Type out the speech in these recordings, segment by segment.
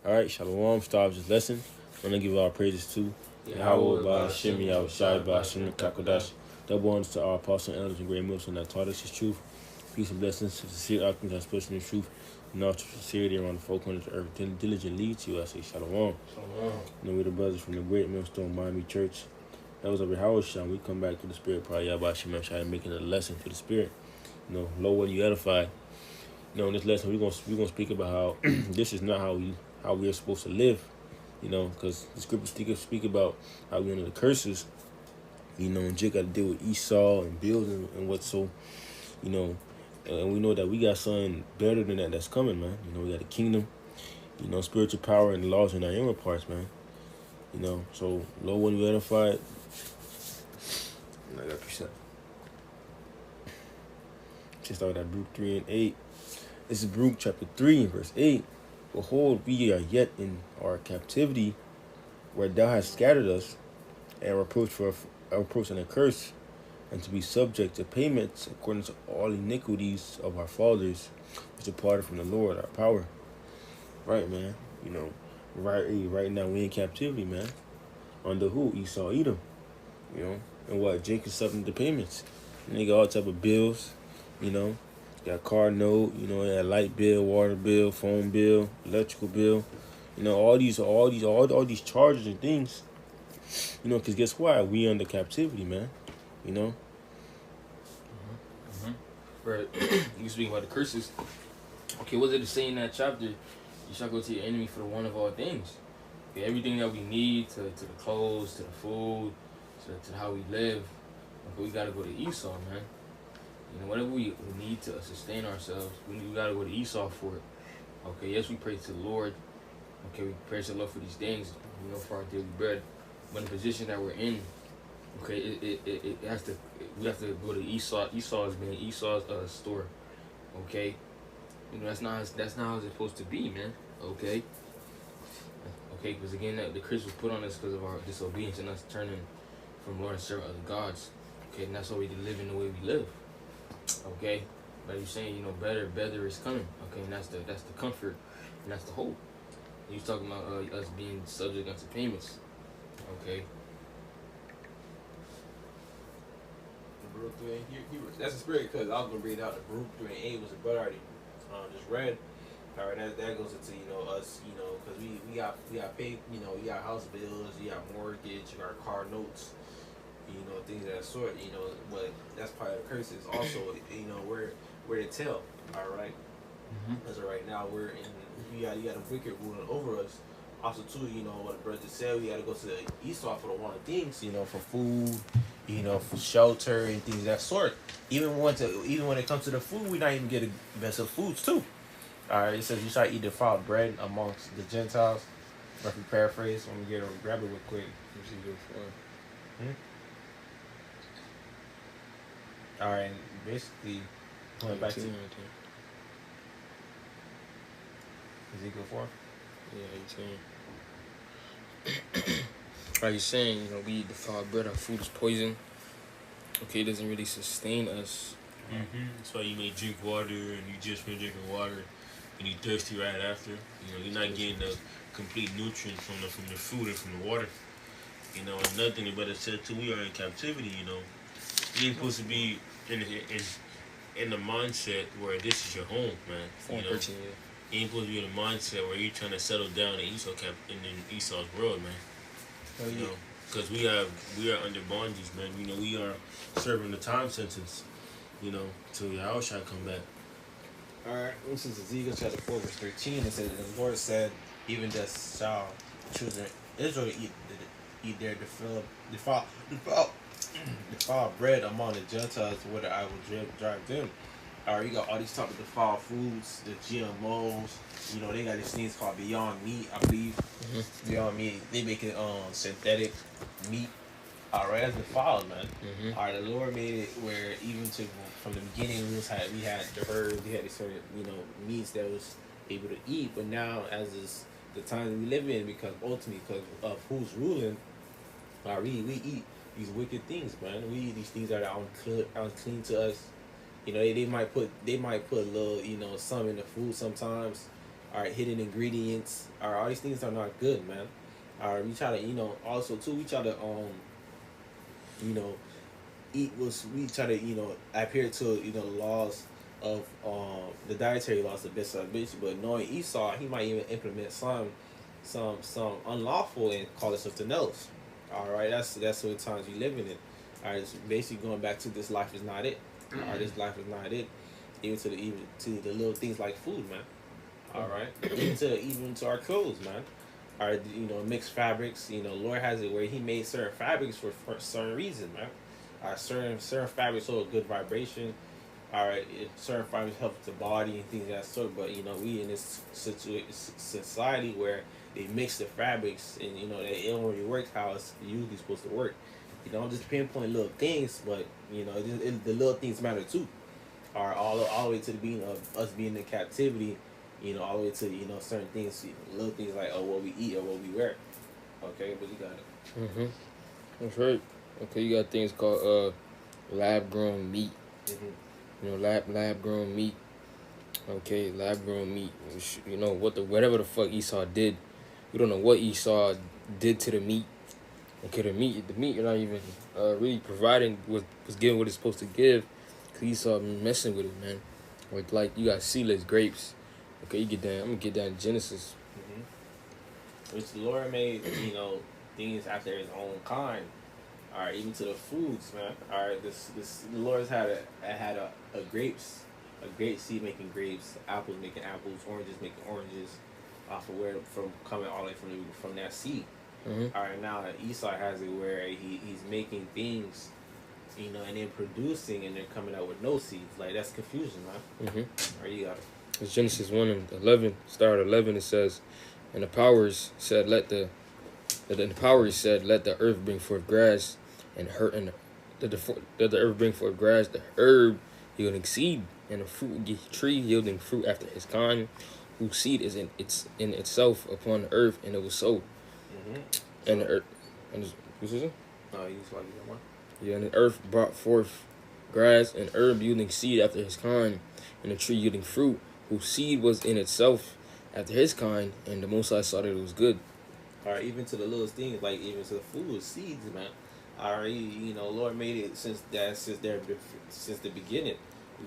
All right, Shalom. Start this lesson. I'm gonna give our praises to Yahweh, by Hashem, Yahweh Shai, by Hashem, Kakodash. Double honors to our apostles and elders and great Muslims that taught us His truth. Peace and blessings to the sincere alchemists that spoken the truth and all true sincerity around the four corners of earth. Diligently to you, I say Shalom. Shalom. You know, we're the brothers from the great Millstone Miami Church. That was over Howard Shah. We come back to the Spirit, probably Yahweh Hashem, Shai, making a lesson to the Spirit. You know, Lord, what you edify. You know, in this lesson, we're gonna speak about how this is not how we are supposed to live. You know, because the scriptures speak about how we under the curses. You know, and Jake got to deal with Esau and Bills and what so. You know, and we know that we got something better than that that's coming, man. You know, we got a kingdom. You know, spiritual power and laws in our inward parts, man. You know, so Lord, when we edify, I got precept. Just start at Baruch 3:8. This is Baruch chapter 3 verse 8. Behold, we are yet in our captivity, where thou hast scattered us, and reproach and a curse, and to be subject to payments according to all iniquities of our fathers, which departed from the Lord, our power. Right, man. You know, right now we in captivity, man. Under who? Esau, Edom. You know, and what? Jacob subject to payments. And they got all type of bills. You know. Got car note, you know, got light bill, water bill, phone bill, electrical bill, you know, all these charges and things, you know, because guess what? We under captivity, man, you know. Right. You speaking about the curses. Okay, what did it say in that chapter? You shall go to your enemy for the one of all things. Okay, everything that we need to the clothes, to the food, to how we live. Okay, we gotta go to Esau, man. You know, whatever we need to sustain ourselves, we gotta go to Esau for it. Okay, yes, we pray to the Lord. Okay, we praise the Lord for these things, you know, for our daily bread. But in the position that we're in, okay, it has to. We have to go to Esau. Esau's being Esau's store. Okay, you know that's not how it's supposed to be, man. Okay, because again, the curse was put on us because of our disobedience and us turning from Lord and servant other gods. Okay, and that's why we live in the way we live. Okay, but you're saying, you know, better is coming. Okay, and that's the comfort, and that's the hope. You're talking about us being subject unto payments. Okay. Baruch 3, that's the spirit, because I was gonna read out the Baruch 3:8 was the brother already just read. All right, that goes into, you know, us, you know, because we got paid, you know, we got house bills, you got mortgage, you got car notes, you know, things of that sort, you know, but that's part of the curses. Also, you know, we're to tell, all right. As of right now, we're in. You got a wicked ruling over us. Also, too, you know what the brother said. We got to go to the Esau for the one of things, you know, for food, you know, for shelter and things of that sort. Even when it comes to the food, we not even get the best of foods too. All right, it says you shall eat defiled bread amongst the Gentiles. Roughly paraphrase. Let me grab it real quick. All right, basically, going back to Ezekiel 4. Yeah, 18. Are you saying, you know, we eat defiled bread, our food is poison? Okay, it doesn't really sustain us. That's why you may drink water and you just been drinking water and you thirsty right after. You know, you're not getting the complete nutrients from the food and from the water. You know, another thing the brother said too, we are in captivity, you know. You ain't supposed to be in the mindset where this is your home, man. You know, you ain't supposed to be in a mindset where you're trying to settle down in Esau's world, man. You know, because we are under bondage, man. You know, we are serving the time sentence, you know, till Yahweh shall come back. Alright, this is Ezekiel chapter 4, verse 13. It says, and the Lord said, even thus shall children of Israel eat their defiled bread among the Gentiles, whither I will drive them. Alright, you got all these type of defiled foods, the GMOs. You know, they got these things called Beyond Meat, I believe. Beyond Meat, they make it synthetic meat. Alright, that's defiled, man. Alright, the Lord made it where even from the beginning we had the herbs, we had these certain, you know, meats that was able to eat. But now, as is the time we live in, because ultimately because of who's ruling, we eat these wicked things, man. We eat these things that are unclean to us. You know, they might put a little, you know, some in the food sometimes. All right, hidden ingredients. All right, all these things are not good, man. All right, we try to, also too, we try to, you know, we try to, adhere to, the laws of, the dietary laws of best of bitch. But knowing Esau, he might even implement some unlawful and call it something else. All right, that's what times we living in. All right, it's basically going back to this life is not it. All right, this life is not it. Even to the little things like food, man. All right, even to our clothes, man. All right, mixed fabrics. Lord has it where He made certain fabrics for certain reasons, man. Certain fabrics hold a good vibration. All right, certain fabrics help the body and things of that sort. But we in this society where they mix the fabrics and it don't really work how it's usually supposed to work. Just pinpoint little things, but the little things matter too. Or all the way to the being of us being in captivity, all the way to certain things, little things like what we eat or what we wear. Okay, but you got it. That's right. Okay, you got things called lab grown meat. Lab grown meat. Okay, lab grown meat. Whatever the fuck Esau did, we don't know what Esau did to the meat. Okay, the meat you're not even really providing was giving what it's supposed to give. Cause Esau messing with it, man. Like you got seedless grapes. Okay, you get down. I'm gonna get down to Genesis. Which the Lord made, things after His own kind. All right, even to the foods, man. All right, the Lord's had a grapes, a grape seed making grapes, apples making apples, oranges making oranges, from coming all the way from that seed. All right, now Esau has it where he's making things, and then producing, and they're coming out with no seeds. Like that's confusion, man. All right, you got it. It's Genesis 1:11. Start at 11. It says, and the powers said, let the earth bring forth grass, and let the earth bring forth grass, the herb yielding seed, and the fruit tree yielding fruit after his kind, whose seed is in itself upon the earth, and it was so. And the earth, and what's this? No, you just like that one. Yeah, and the earth brought forth grass, and herb yielding seed after his kind, and the tree yielding fruit, whose seed was in itself after his kind, and the Most High saw that it was good. All right, even to the littlest things, like even to the food, seeds, man. All right, Lord made it since the beginning.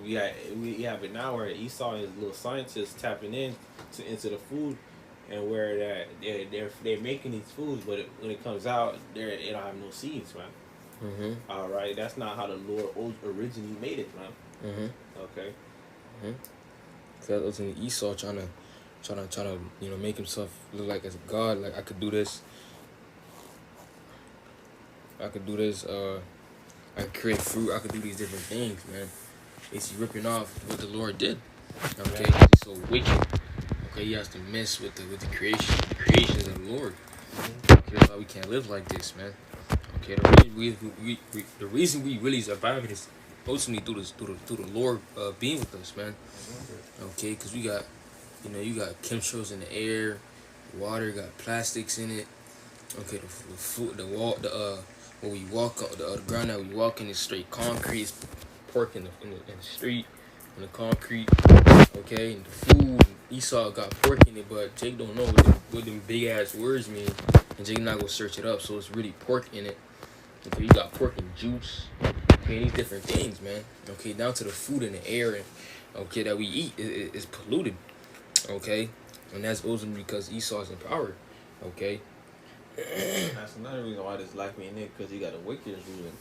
We have it now where Esau and his little scientists tapping into the food, and where that they're making these foods, but when it comes out, they don't have no seeds, man. All right, that's not how the Lord originally made it, man. Okay. That was in Esau trying to make himself look like as a god. Like I could do this. I could create fruit. I could do these different things, man. It's ripping off what the Lord did. Okay, he's so wicked. Okay, he has to mess with the creations of the Lord. Okay, that's why we can't live like this, man. Okay, the reason we really survive is ultimately through the Lord being with us, man. Okay, because we got, you got chemtrails in the air, water got plastics in it. Okay, the food, the wall, where we walk on the ground that we walk in is straight concrete. It's pork in the street, on the concrete. Okay, and the food, Esau got pork in it, but Jake don't know what them big ass words mean, and Jake not gonna search it up. So it's really pork in it. Okay, you got pork and juice. Okay, these different things, man. Okay, down to the food in the air and that we eat is polluted. Okay, and that's ultimately because Esau's in power. Okay. That's another reason why this life ain't it, because you got the wicked ruling.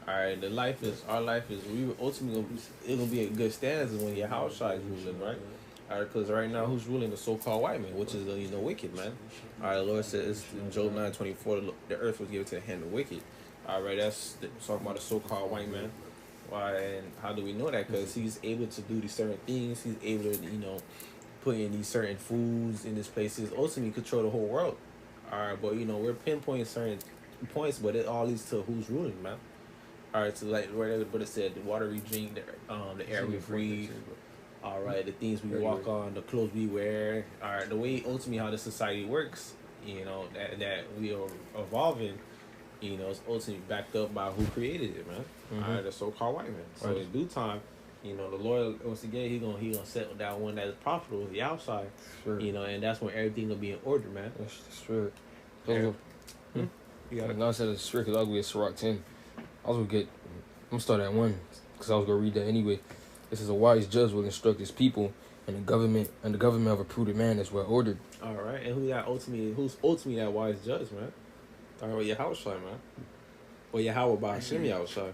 All right, our life is we ultimately gonna be a good stance when your house is ruling, right? All right, because right now who's ruling? The so-called white man, which is wicked, man. All right, the Lord says in Job 9:24, the earth was given to the hand of the wicked. All right, that's talking about the so-called white man. Why and how do we know that? Because he's able to do these certain things. He's able to put in these certain foods in these places. Ultimately, control the whole world. All right, but we're pinpointing certain points, but it all leads to who's ruling, man. All right, so like what it said, the water we drink, the air we breathe. All right, the things we walk on, the clothes we wear. All right, the way ultimately how the society works, that we are evolving, it's ultimately backed up by who created it, man. All right, the so-called white man. So in due time, You know, the Lord once again he gonna settle down one that is profitable on the outside. Sure. You know, and that's when everything gonna be in order, man. That's true. Yeah. You got I said it's strict because I was going to get Sirach 10. I was going to get, I'm going to start at 1 because I was going to read that anyway. This is a wise judge will instruct his people, and the government of a prudent man is well ordered. All right, and who's ultimately that wise judge, man? All right, Yahushua, man. Well, Yahweh by Hashem Yahushua.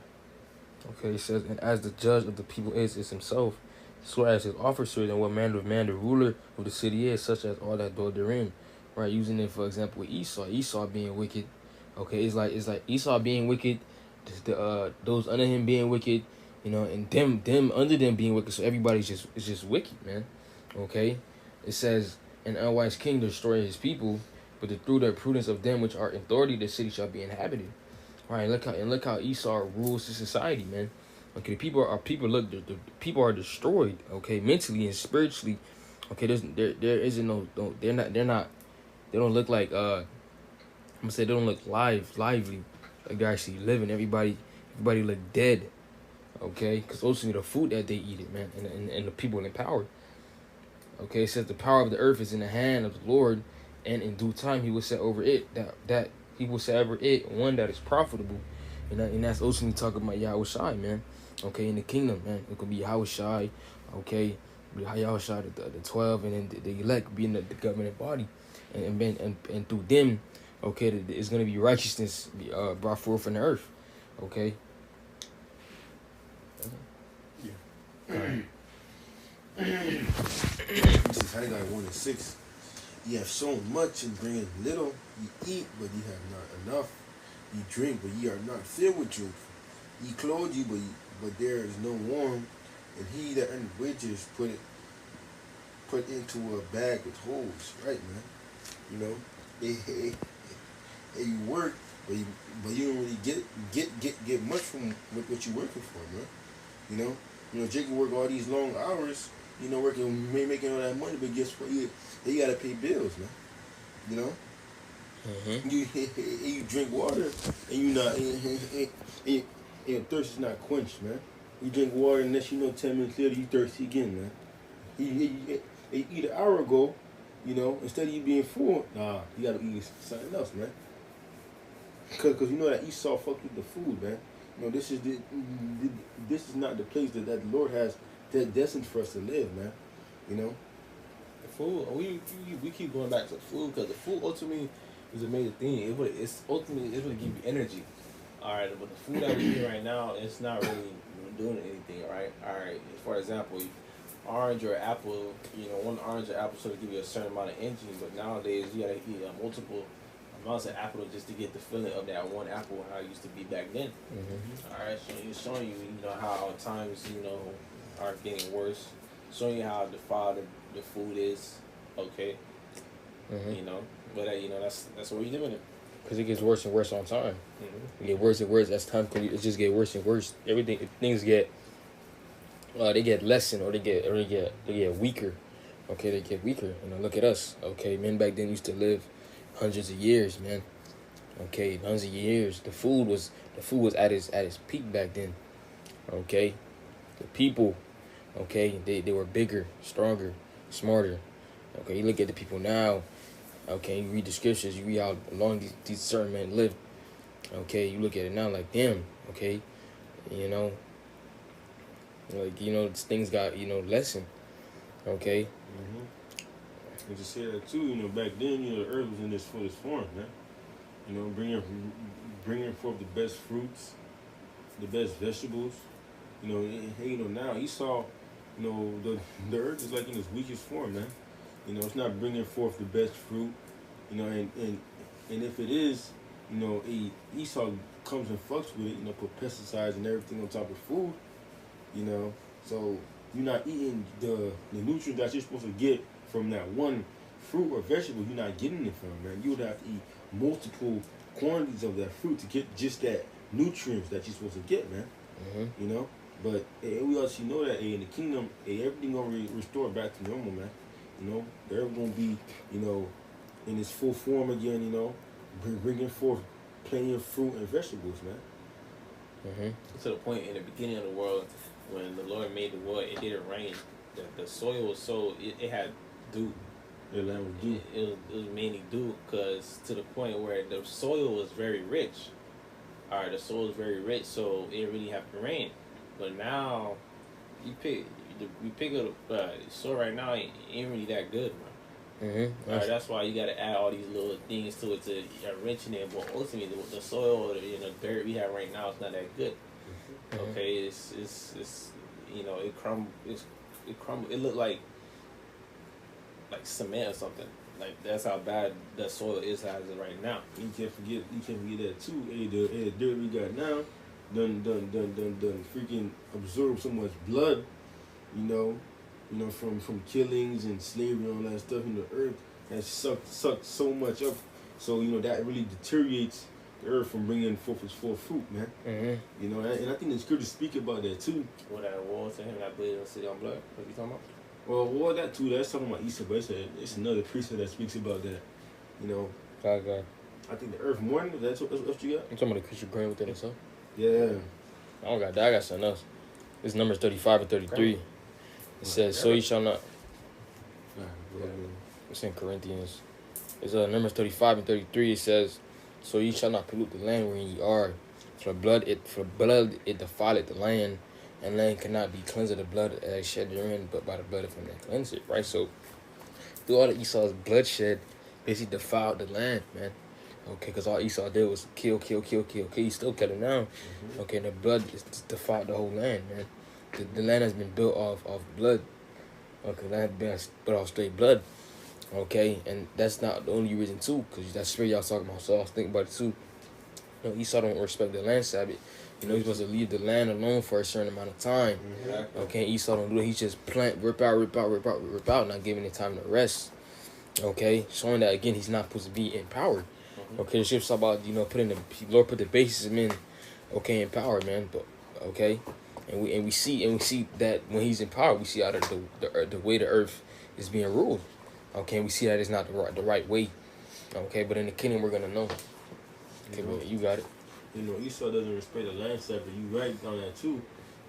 Okay, he says, and as the judge of the people is himself, so as his officers and what manner of man the ruler of the city is, such as all that dwell therein. Right, using it for example with Esau being wicked. Okay, it's like Esau being wicked, those under him being wicked, you know, and them under them being wicked. So everybody's just wicked, man. Okay, it says an unwise king destroy his people, but through the prudence of them which are in authority, the city shall be inhabited. All right, look how Esau rules the society, man. Okay, the people are destroyed. Okay, mentally and spiritually. Okay, there isn't no they don't look like I'm gonna say they don't look lively, like they're actually living. Everybody look dead. Okay, because ultimately the food that they eat it, man, and the people in power. Okay, it says the power of the earth is in the hand of the Lord, and in due time he will set over it that he will set over it one that is profitable, and that's ultimately talking about Yahushai, man. Okay, in the kingdom, man, it could be Yahushai. Okay, Yahushai the 12, and then the elect being the government body, and through them, okay, it's gonna be righteousness brought forth in the earth. Okay. This is Haggai 1:6. Ye have sown much and bringeth little. Ye eat, but ye have not enough. Ye drink, but ye are not filled with drink. Ye clothe you, but there is no warm. And he that earneth wages put into a bag with holes. Right, man. You know, you work, but you don't really get much from what you're working for, man. You know, Jacob work all these long hours. You know, making all that money, but guess what? You gotta pay bills, man. You know, you drink water, and you not, and your thirst is not quenched, man. You drink water, and unless you know 10 minutes later, you thirsty again, man. You eat an hour ago, you know, instead of you being full, nah, you gotta eat something else, man. Cause you know that Esau fucked with the food, man. You know, this is not the place that the Lord has destined for us to live, man. You know, the food. We keep going back to food because the food ultimately is a major thing. It's ultimately going to give you energy. All right, but the food that we eat right now, it's not really doing anything. All right. For example, orange or apple. You know, one orange or apple sort of give you a certain amount of energy, but nowadays you gotta eat multiple amounts of apple just to get the feeling of that one apple how it used to be back then. All right, so it's showing you, you know, how times, you know, are getting worse, showing you how defiled the food is. Okay, you know, but you know that's what we living in. Because it gets worse and worse on time. It get worse and worse as time continues. It just get worse and worse. Things get they get lessened or they get weaker. Okay, they get weaker. You know, look at us. Okay, men back then used to live hundreds of years, man. Okay, hundreds of years. The food was at its peak back then. Okay, the people, okay, they were bigger, stronger, smarter. Okay, you look at the people now. Okay, you read the scriptures, you read how long these certain men lived. Okay, you look at it now like them. Okay, you know, like, you know, things got, you know, lessened. Okay. And to say that too, you know, back then, you know, the earth was in this form, man. You know, bringing forth the best fruits, the best vegetables. You know, and you know, now Esau, you know, the earth is like in its weakest form, man. You know, it's not bringing forth the best fruit. You know, and if it is, you know, Esau comes and fucks with it. You know, put pesticides and everything on top of food. You know, so you're not eating the nutrients that you're supposed to get from that one fruit or vegetable. You're not getting it from, man. You would have to eat multiple quantities of that fruit to get just that nutrients that you're supposed to get, man. You know, but we also know that in the kingdom, everything gonna restore back to normal, man. You know, they're gonna be, you know, in its full form again. You know, bringing forth plenty of fruit and vegetables, man. To the point in the beginning of the world, when the Lord made the world, it didn't rain. The soil was it had dew. The land was due. It was mainly dew, because to the point where the soil was very rich. All right, the soil is very rich, so it really have to rain. But now, you pick up soil right now ain't really that good, bro. Mm-hmm. All right, that's why you got to add all these little things to it to enriching it. But ultimately, the soil, the dirt we have right now is not that good. Mm-hmm. Okay, it's it crumble. It crumble. It looked like cement or something. Like, that's how bad the soil is as of right now. You can't forget that too. The dirt we got now done freaking absorb so much blood, from killings and slavery and all that stuff in the earth has sucked so much up. So, that really deteriorates the earth from bringing forth its full fruit, man. Mm-hmm. And I think the scriptures speak about that too. What that war to him that bleed on city on blood? What you talking about? Well, that too, that's talking about Easter, but it's another precept that speaks about that. God. I think the earth mourning, that's what you got? You talking about the creature growing within itself? Yeah. I don't got that. I got something else. It's Numbers 35 and 33. It says, so ye shall not. It's in Corinthians. It's Numbers 35 and 33. It says, so ye shall not pollute the land wherein ye are. For blood it defileth the land, and land cannot be cleansed of the blood as shed therein, but by the blood of him that cleanse it. Right? So, through all that Esau's bloodshed, basically defiled the land, man. Okay, because all Esau did was kill. Okay, he still cut it down. Mm-hmm. Okay, and the blood defiled the whole land, man. The land has been built off blood. Okay, land has been built off straight blood. Okay, and that's not the only reason too, because that's spirit y'all talking about. So I was thinking about it too. Esau don't respect the land Sabbath. He's supposed to leave the land alone for a certain amount of time. Exactly. Okay, Esau don't do it. He just rip out, not giving it time to rest. Okay, showing that again he's not supposed to be empowered. Okay, the scriptures talk about Lord put the basis of men, okay, in power, man. But okay, and we see that when he's in power, we see out of the way the earth is being ruled. Okay, we see that it's not the right way. Okay, but in the kingdom we're gonna know. Okay, you got it. Esau doesn't respect the land Sabbath. You right on that too,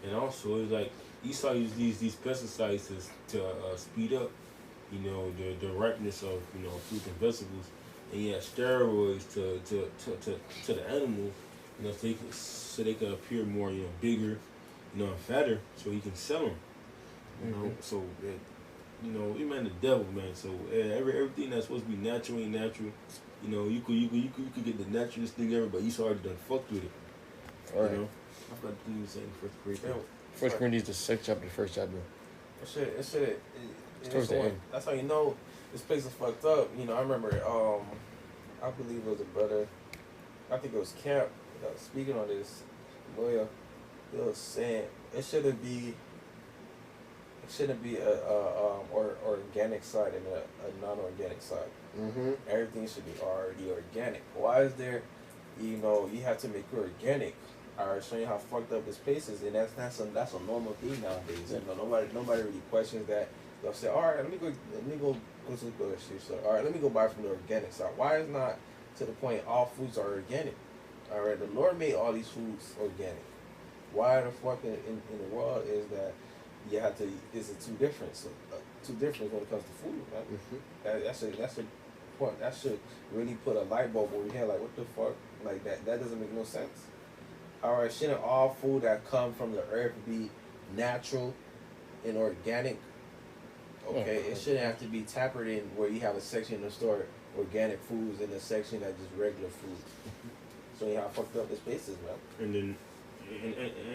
and also it's like Esau used these pesticides to speed up, the ripeness of fruit and vegetables. And he had steroids to the animal, so they can appear more, bigger, and fatter, so he can sell them. So you man the devil, man. So everything that's supposed to be natural ain't natural. You could get the naturalist thing ever, but Esau already done fucked with it. All right. I've got the thing to say in First Corinthians. First Corinthians, the 6th chapter, the 1st chapter. It's towards the end. That's how you know this place is fucked up. I remember, I believe it was a brother, I think it was Camp, that was speaking on this, lawyer. He was saying it shouldn't be or organic side and a non-organic side. Everything should be already organic. Why is there, you have to make it organic? Alright, showing you how fucked up this place is, and that's a normal thing nowadays. Nobody really questions that. They'll say, all right, let me go to the grocery store. All right, let me go buy from the organic side. Why is not to the point all foods are organic? All right, the Lord made all these foods organic. Why the fuck in the world is that you have to? Is it two difference when it comes to food, man? That's a point. That should really put a light bulb over your head. Like, what the fuck? Like that doesn't make no sense. All right, shouldn't all food that come from the earth be natural and organic? Okay, it shouldn't have to be tapered in where you have a section in the store organic foods and a section that just regular food. So how fucked up this place is, man. And then,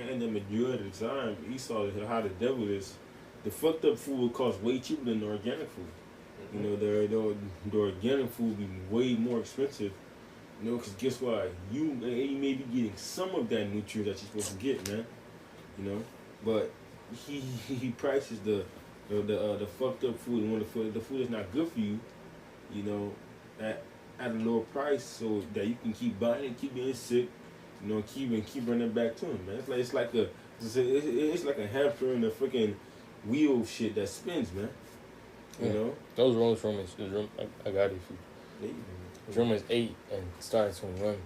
and the majority of the time, Esau, how the devil is, the fucked up food will cost way cheaper than the organic food. The organic food will be way more expensive. Because guess what? You may be getting some of that nutrient that you're supposed to get, man. But he prices the fucked up food and when the food is not good for you, at a lower price, so that you can keep buying it, keep getting sick, keep running back to him, man. It's like a hamster in a freaking wheel shit that spins, man. Those Romans. I got it. Romans 8 and starting 21.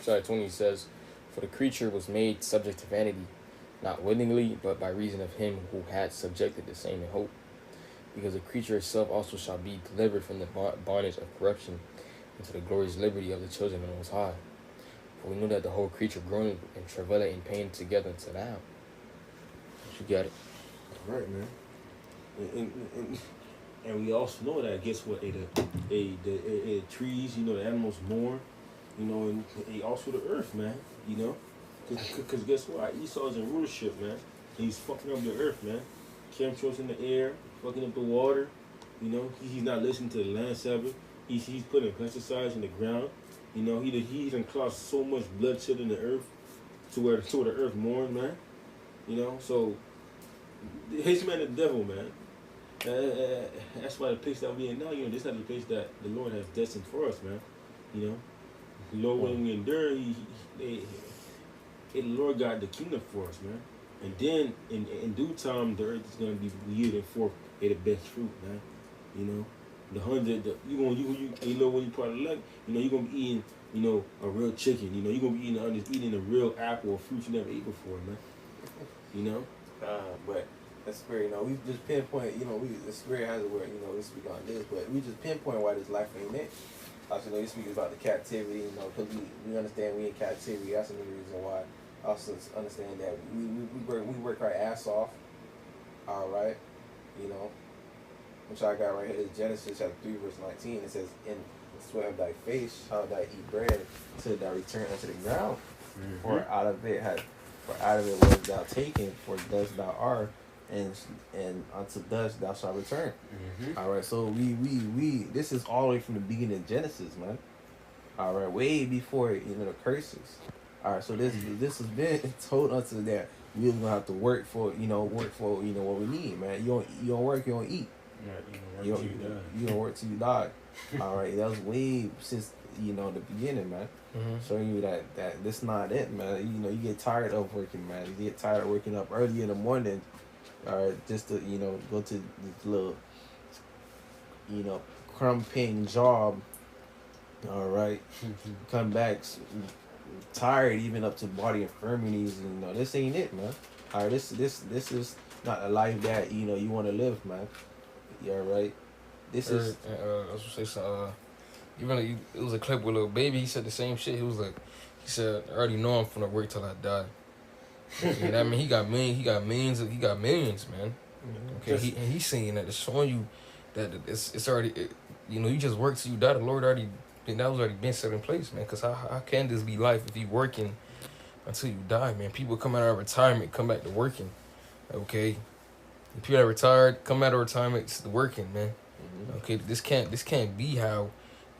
Starting 20 says, for the creature was made subject to vanity, not willingly, but by reason of him who had subjected the same in hope. Because the creature itself also shall be delivered from the bondage of corruption into the glorious liberty of the children of the Most High. For we know that the whole creature groaneth and travaileth in pain together until now. You got it. All right, man. And we also know that, guess what? The trees, you know, the animals mourn, you know, and also the earth, man, you know. Because guess what? Esau's in rulership, man. And he's fucking up the earth, man. Chemtrails in the air, fucking up the water. You know, he's not listening to the land Sabbath. He's putting pesticides in the ground. You know, he done caused so much bloodshed in the earth to where the earth mourns, man. You know, so hates man the devil, man. That's why the place that we in now, you know, this is not the place that the Lord has destined for us, man. You know, the Lord, when we endure, the Lord got the kingdom for us, man. And then in due time, the earth is gonna be yielding forth the best fruit, man. You know, you know, when you part of luck, you know, you're gonna be eating, you know, a real chicken. You know, you're gonna be eating a real apple or fruit you never ate before, man. You know, but that's spirit, you know, we just pinpoint, you know, the spirit has a word, you know, we speak on this, but we just pinpoint why this life ain't it. Also, you know, we speak about the captivity, you know, because we understand we in captivity. That's another reason why. Also understand that we work our ass off. All right, you know, which I got right here is Genesis chapter 3 verse 19. It says, "In the sweat of thy face shall thou eat bread till thou return unto the ground, for out of it was thou taken, for dust thou art, and unto dust thou shalt return." All right, so we this is all the way from the beginning of Genesis, man. All right, way before, you know, the curses. All right, so this has been told unto that we're gonna have to work for what we need, man. You don't work, you don't eat. You don't work till you die. All right, that was way since, you know, the beginning, man. Showing you that this not it, man. You know, you get tired of working, man. You get tired of waking up early in the morning, just to, you know, go to this little, you know, crumb-paying job. All right, come back tired, even up to body infirmities. You know, this ain't it, man. All right, this is not a life that, you know, you want to live, man. Yeah, right. This is. I was gonna say so. It was a clip with Lil Baby. He said the same shit. He said, "I already know I'm finna work till I die." And I mean, he got millions, man. Okay, he's saying that, it's showing you that it's already, you know, you just work till you die. The Lord already. That was already been set in place, man. Because how can this be life if you working until you die, man? People come out of retirement, come back to working, okay? And people that retired, come out of retirement, it's working, man. Okay, this can't be how,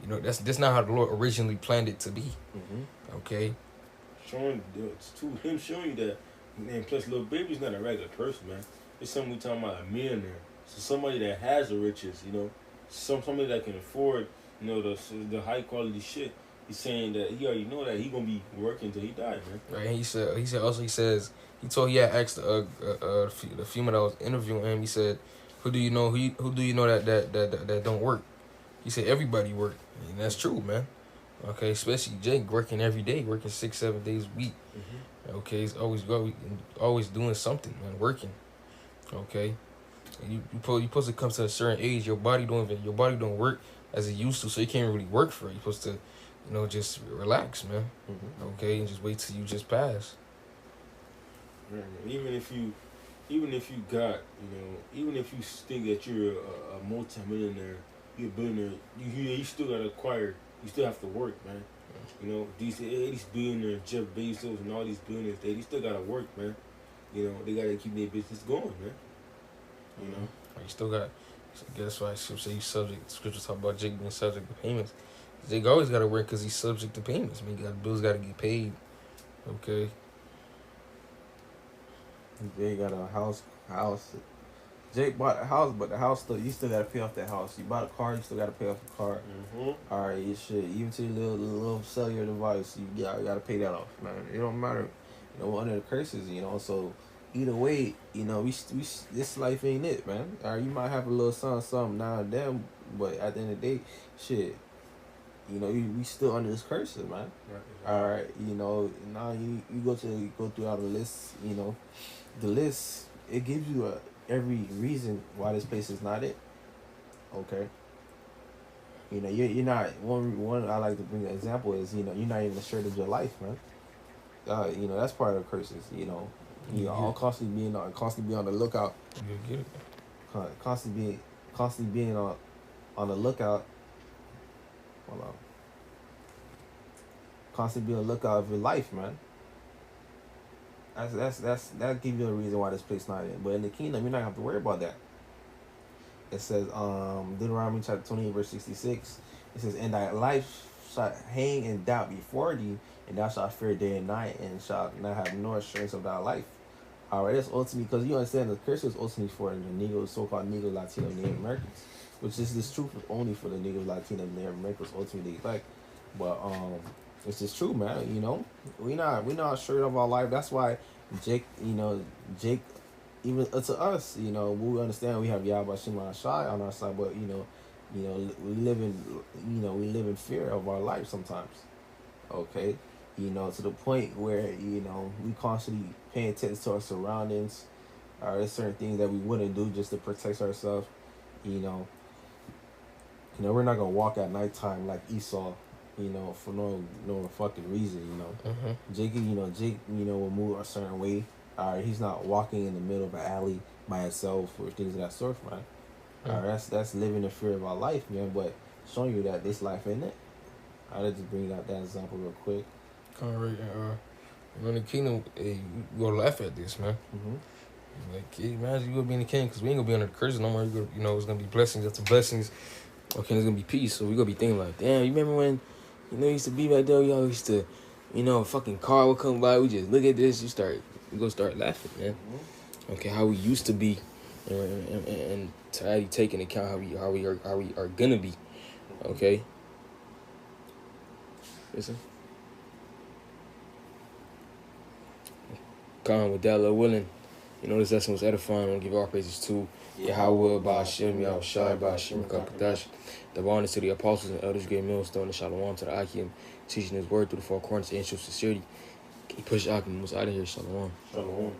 you know, that's not how the Lord originally planned it to be. Okay? Showing you that, man, plus Lil Baby's not a regular person, man. It's something we talking about, a millionaire. So somebody that has the riches, you know, somebody that can afford, you know, the high quality shit. He's saying that he already know that he gonna be working till he die, man. Right. He had asked the female that was interviewing him. He said, "Who do you know? Who do you know that don't work?" He said, "Everybody work," and that's true, man. Okay, especially Jake working every day, working 6-7 days a week. Okay, he's always doing something, man, working. Okay, and you supposed to come to a certain age, your body don't work as it used to, so you can't really work for it. You're supposed to, you know, just relax, man. Okay, and just wait till you just pass. Right, even if you got, you know, even if you think that you're a multi-millionaire, you're a billionaire, you still gotta acquire. You still have to work, man. You know, these billionaires, Jeff Bezos and all these billionaires, they still gotta work, man. You know, they gotta keep their business going, man. You know, you still got. So that's why Scripture say he's subject. Scripture talk about Jake being subject to payments. Jake always got to work because he's subject to payments. I mean, bills got to get paid. Okay. Jake got a house. Jake bought a house, but the house you still got to pay off that house. You bought a car, you still got to pay off the car. All right, you should. Even to your little cellular device, you got to pay that off, man. It don't matter. You know, under the curses, you know, so. Either way, you know, we this life ain't it, man. Or you might have a little something now and then, but at the end of the day, shit, you know, we still under this curses, man. Right. All right, you know, now you go through all the lists, you know, the list it gives you every reason why this place is not it. Okay. You know, you're not one. I like to bring an example is, you know, you're not even assured of your life, man. You know, that's part of the curses. You know, you all constantly being on the lookout. You get it. Constantly being on the lookout. Hold on. Constantly being on the lookout of your life, man. That gives you a reason why this place not in. But in the kingdom, you're not gonna have to worry about that. It says, Deuteronomy chapter 28, verse 66. It says, "And thy life shall hang in doubt before thee, and thou shalt fear day and night, and shalt not have no assurance of thy life." All right, that's ultimately because you understand the curse is ultimately for the Negro, so-called Negro, Latino, Native Americans, which is this truth only for the Negro, Latino, Native Americans ultimately elect. But it's just true, man. You know, we not sure of our life. That's why Jake, even to us, you know, we understand we have Yahweh Shema Shai on our side, but we live in fear of our life sometimes. Okay, you know, to the point where, you know, we constantly paying attention to our surroundings. There's certain things that we wouldn't do just to protect ourselves. You know, we're not gonna walk at nighttime like Esau, you know, for no fucking reason. You know, Jake, will move a certain way. He's not walking in the middle of an alley by himself or things of that sort, man. That's living the fear of our life, man. But showing you that this life ain't it. Let's just bring out that example real quick. All right, in the kingdom, you gonna laugh at this, man. Mm-hmm. Like, imagine you gonna be in the kingdom, because we ain't gonna be under the curses no more. You know, it's gonna be blessings after blessings. Okay, it's gonna be peace. So we gonna be thinking like, damn, you remember when, you know, used to be back there, y'all used to, you know, a fucking car would come by, we just look at this, we gonna start laughing, man. Mm-hmm. Okay, how we used to be, and to actually take into account how we are gonna be. Okay. Listen. Gone with that, Lord willing. You know, this lesson was edifying. I want to give all praises to Yahweh, Ba'ashem, Yahushai, Ba'ashem, Kapadash. The honors to the apostles and elders, great millstone, and shalom to the Akim, teaching his word through the four corners and show sincerity. He pushed Akim was out of here. Shalom. Shalom.